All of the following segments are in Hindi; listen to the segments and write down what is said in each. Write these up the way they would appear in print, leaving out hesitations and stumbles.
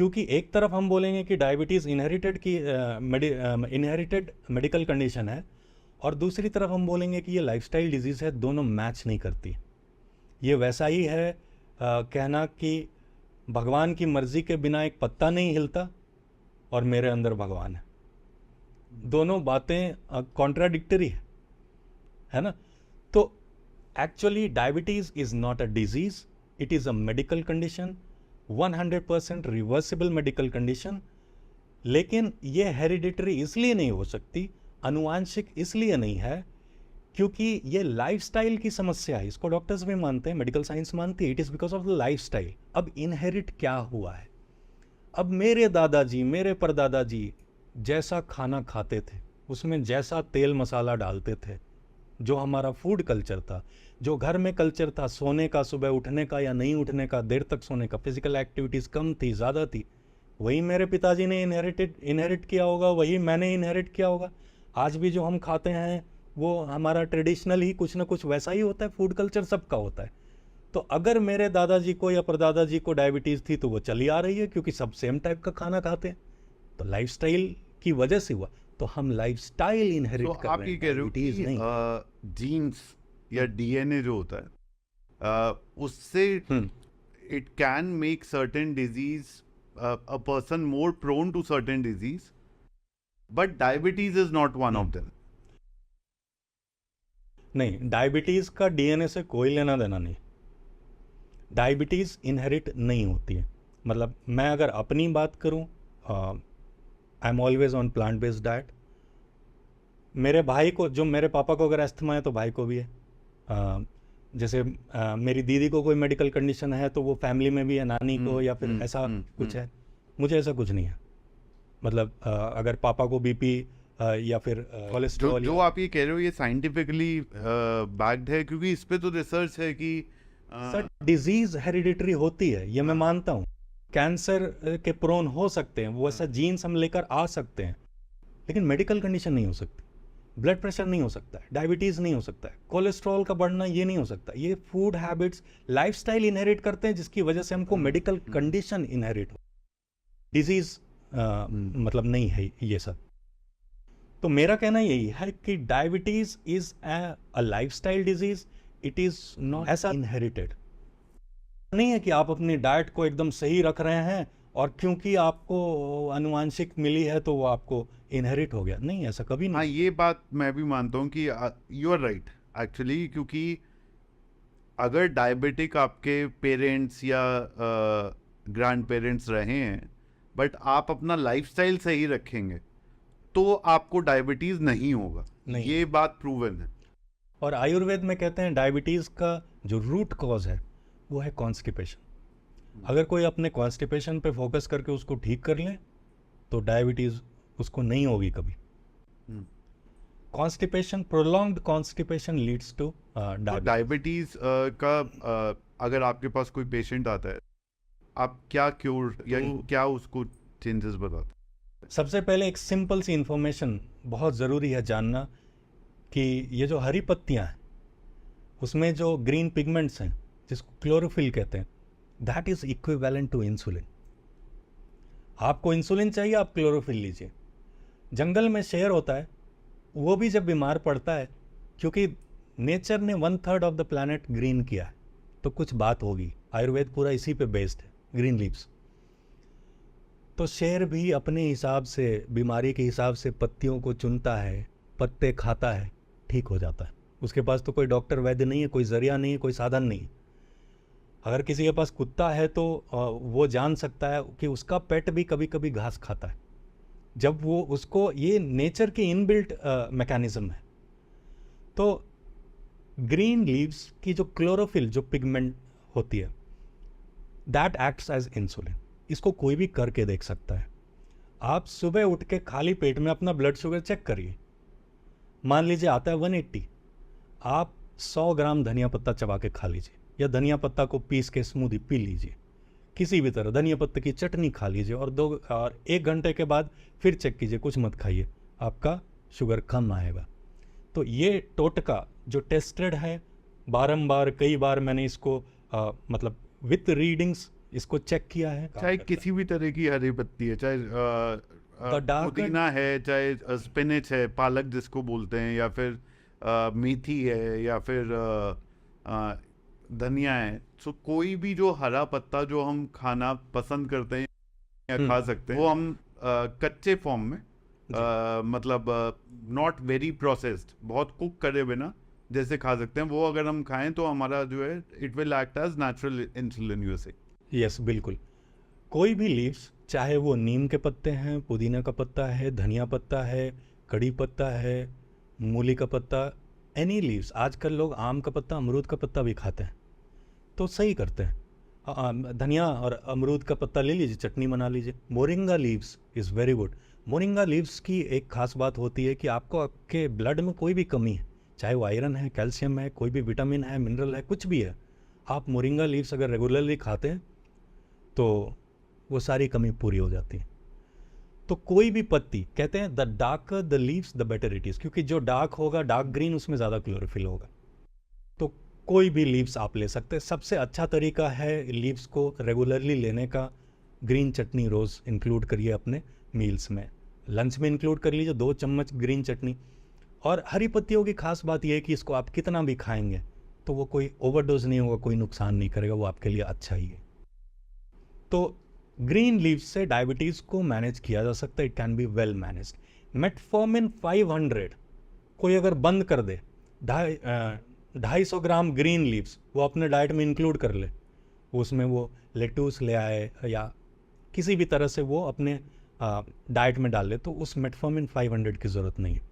क्योंकि एक तरफ हम बोलेंगे कि डायबिटीज़ इनहेरिटेड मेडिकल कंडीशन है, और दूसरी तरफ हम बोलेंगे कि ये लाइफस्टाइल डिजीज़ है। दोनों मैच नहीं करती। ये वैसा ही है कहना कि भगवान की मर्जी के बिना एक पत्ता नहीं हिलता और मेरे अंदर भगवान है। दोनों बातें कॉन्ट्राडिक्टरी है ना। तो actually diabetes is not a disease, it is a medical condition, 100% reversible medical condition. लेकिन ये हेरिडिटरी इसलिए नहीं हो सकती, आनुवांशिक इसलिए नहीं है, क्योंकि ये लाइफस्टाइल की समस्या है। इसको डॉक्टर्स भी मानते हैं, मेडिकल साइंस मानती है, it is because of the lifestyle. अब इनहेरिट क्या हुआ है? अब मेरे दादाजी, मेरे परदादाजी जैसा खाना खाते थे, उसमें जैसा तेल मसाला डालते थे, जो हमारा फूड कल्चर था, जो घर में कल्चर था, सोने का, सुबह उठने का या नहीं उठने का, देर तक सोने का, फिजिकल एक्टिविटीज़ कम थी ज़्यादा थी, वही मेरे पिताजी ने इनहेरिट किया होगा, वही मैंने इनहेरिट किया होगा। आज भी जो हम खाते हैं वो हमारा ट्रेडिशनल ही कुछ ना कुछ वैसा ही होता है, फूड कल्चर सबका होता है। तो अगर मेरे दादाजी को या परदादाजी को डायबिटीज़ थी तो वो चली आ रही है, क्योंकि सब सेम टाइप का खाना खाते हैं, तो लाइफस्टाइल की वजह से हुआ। तो हम लाइफस्टाइल इनहेरिट कर आप रहे ये हैं, कह रहे हो डायबिटीज कि नहीं। जीन्स या डीएनए जो होता है उससे it can make certain disease a person more prone to certain disease, but diabetes is not one of them. नहीं, डायबिटीज का डीएनए से कोई लेना देना नहीं। डायबिटीज इनहेरिट नहीं होती है। मतलब मैं अगर अपनी बात करूं, I am always on plant based diet. मेरे भाई को, जो मेरे पापा को अगर अस्थमा है तो भाई को भी है। जैसे मेरी दीदी को कोई मेडिकल कंडीशन है तो वो फैमिली में भी है, नानी को, या फिर ऐसा कुछ है। मुझे ऐसा कुछ नहीं है। मतलब अगर पापा को बीपी या फिर कोलेस्ट्रॉल, जो आप ये कह रहे हो ये साइंटिफिकली बैक्ड है, क्योंकि इस पे तो रिसर्च है कि सर डिजीज हेरिडिटरी होती है, ये मैं मानता हूँ। कैंसर के प्रोन हो सकते हैं, वो ऐसा जीन्स हम लेकर आ सकते हैं, लेकिन मेडिकल कंडीशन नहीं हो सकती। ब्लड प्रेशर नहीं हो सकता है, डायबिटीज़ नहीं हो सकता है, कोलेस्ट्रॉल का बढ़ना ये नहीं हो सकता। ये फूड हैबिट्स, लाइफस्टाइल इनहेरिट करते हैं, जिसकी वजह से हमको मेडिकल कंडीशन इनहेरिट हो, डिजीज मतलब नहीं है ये सब। तो मेरा कहना यही है कि diabetes is a lifestyle disease, it is not ऐसा इनहेरिटेड नहीं है कि आप अपनी डाइट को एकदम सही रख रहे हैं और क्योंकि आपको आनुवांशिक मिली है तो वो आपको इनहेरिट हो गया। नहीं, ऐसा कभी नहीं। हाँ, ये बात मैं भी मानता हूँ कि यू आर राइट एक्चुअली, क्योंकि अगर डायबिटिक आपके पेरेंट्स या ग्रैंड पेरेंट्स रहे हैं, बट आप अपना लाइफस्टाइल सही रखेंगे तो आपको डायबिटीज नहीं होगा। नहीं। ये बात प्रूवन है। और आयुर्वेद में कहते हैं डायबिटीज़ का जो रूट कॉज है वो है कॉन्स्टिपेशन। अगर कोई अपने कॉन्स्टिपेशन पे फोकस करके उसको ठीक कर ले तो डायबिटीज़ उसको नहीं होगी कभी। Constipation, prolonged constipation leads two diabetes का अगर आपके पास कोई पेशेंट आता है, आप क्या क्योर या क्या उसको चेंजेस बताते? सबसे पहले एक सिंपल सी इंफॉर्मेशन बहुत ज़रूरी है जानना कि ये जो हरी पत्तियाँ हैं उसमें जो ग्रीन पिगमेंट्स हैं जिसको क्लोरोफिल कहते हैं, that is equivalent to insulin. आपको इंसुलिन चाहिए, आप क्लोरोफिल लीजिए। जंगल में शेर होता है, वो भी जब बीमार पड़ता है, क्योंकि नेचर ने 1/3 ऑफ द प्लैनेट ग्रीन किया है, तो कुछ बात होगी। आयुर्वेद पूरा इसी पे बेस्ड है, ग्रीन लीव्स। तो शेर भी अपने हिसाब से, बीमारी के हिसाब से पत्तियों को चुनता है, पत्ते खाता है, ठीक हो जाता है। उसके पास तो कोई डॉक्टर वैद्य नहीं है, कोई जरिया नहीं है, कोई साधन नहीं है। अगर किसी के पास कुत्ता है तो वो जान सकता है कि उसका पेट भी कभी कभी घास खाता है, जब वो उसको, ये नेचर की इनबिल्ट मैकेनिज्म है। तो ग्रीन लीव्स की जो क्लोरोफिल, जो पिगमेंट होती है, दैट एक्ट्स एज इंसुलिन। इसको कोई भी करके देख सकता है। आप सुबह उठ के खाली पेट में अपना ब्लड शुगर चेक करिए, मान लीजिए आता है 180, आप 100 ग्राम धनिया पत्ता चबा के खा लीजिए, या धनिया पत्ता को पीस के स्मूदी पी लीजिए, किसी भी तरह धनिया पत्ते की चटनी खा लीजिए, और 1 घंटे के बाद फिर चेक कीजिए, कुछ मत खाइए, आपका शुगर कम आएगा। तो ये टोटका जो टेस्टेड है, बारंबार कई बार मैंने इसको मतलब विथ रीडिंग्स इसको चेक किया है, काम चाहे करता किसी भी तरह की हरी पत्ती है, चाहे The darker- पुदीना है, चाहे स्पिनच है, पालक जिसको बोलते हैं, या फिर मेथी है, या फिर धनिया है। सो कोई भी जो हरा पत्ता जो हम खाना पसंद करते हैं या खा सकते हैं, वो हम कच्चे फॉर्म में, मतलब नॉट वेरी प्रोसेस्ड, बहुत कुक करे बिना जैसे खा सकते हैं, वो अगर हम खाएं तो हमारा जो है it will act as natural insulin use. Yes, बिल्कुल। कोई भी लीव्स, चाहे वो नीम के पत्ते हैं, पुदीना का पत्ता है, धनिया पत्ता है, कड़ी पत्ता है, मूली का पत्ता, एनी लीव्स। आजकल लोग आम का पत्ता, अमरूद का पत्ता भी खाते हैं, तो सही करते हैं। धनिया और अमरूद का पत्ता ले लीजिए, चटनी बना लीजिए। Moringa leaves is very good. Moringa leaves की एक खास बात होती है कि आपको आपके ब्लड में कोई भी कमी है, चाहे वो आयरन है, कैल्शियम है, कोई भी विटामिन है, मिनरल है, कुछ भी है, आप मोरिंगा लीव्स अगर रेगुलरली खाते हैं तो वो सारी कमी पूरी हो जाती है। तो कोई भी पत्ती, कहते हैं the darker the leaves the better it is, क्योंकि जो डार्क होगा, डार्क ग्रीन, उसमें ज़्यादा क्लोरोफिल होगा। तो कोई भी लीव्स आप ले सकते हैं। सबसे अच्छा तरीका है लीव्स को रेगुलरली लेने का, ग्रीन चटनी रोज़ इंक्लूड करिए अपने मील्स में, लंच में इंक्लूड कर लीजिए 2 चम्मच ग्रीन चटनी। और हरी पत्तियों की खास बात यह है कि इसको आप कितना भी खाएंगे तो वो कोई ओवरडोज नहीं होगा, कोई नुकसान नहीं करेगा, वो आपके लिए अच्छा ही है। तो ग्रीन लीव्स से डायबिटीज़ को मैनेज किया जा सकता है, it can be well managed. Metformin 500 कोई अगर बंद कर दे, 250 ग्राम ग्रीन लीव्स वो अपने डाइट में इंक्लूड कर ले, उसमें वो लेटूस ले आए या किसी भी तरह से वो अपने डाइट में डाल ले, तो उस मेटफॉर्मिन 500 की ज़रूरत नहीं है।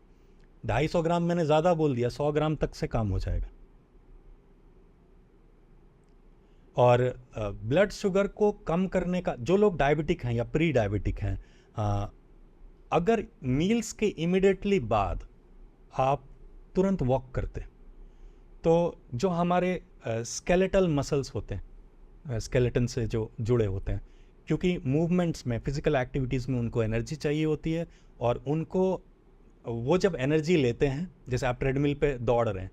250 ग्राम मैंने ज़्यादा बोल दिया, 100 ग्राम तक से काम हो जाएगा। और ब्लड शुगर को कम करने का, जो लोग डायबिटिक हैं या प्री डायबिटिक हैं, अगर मील्स के इमिडिएटली बाद आप तुरंत वॉक करते तो जो हमारे स्केलेटल मसल्स होते हैं, स्केलेटन से जो जुड़े होते हैं, क्योंकि मूवमेंट्स में, फिजिकल एक्टिविटीज़ में उनको एनर्जी चाहिए होती है, और उनको वो जब एनर्जी लेते हैं, जैसे आप ट्रेडमिल पे दौड़ रहे हैं,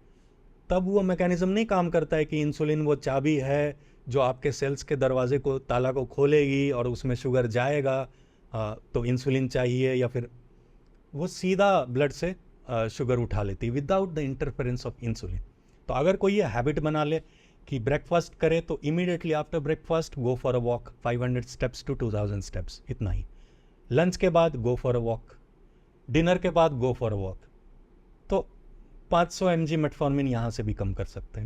तब वो मैकेनिज्म नहीं काम करता है कि इंसुलिन वो चाबी है जो आपके सेल्स के दरवाजे को, ताला को खोलेगी और उसमें शुगर जाएगा, तो इंसुलिन चाहिए, या फिर वो सीधा ब्लड से शुगर उठा लेती है without the interference of insulin. तो अगर कोई ये हैबिट बना ले कि ब्रेकफास्ट करे तो immediately after breakfast go for a walk 500 steps to 2000 steps, इतना ही। लंच के बाद go for a walk, dinner के बाद गो फॉर अ वॉक, तो 500 mg मेटफॉर्मिन यहाँ से भी कम कर सकते हैं।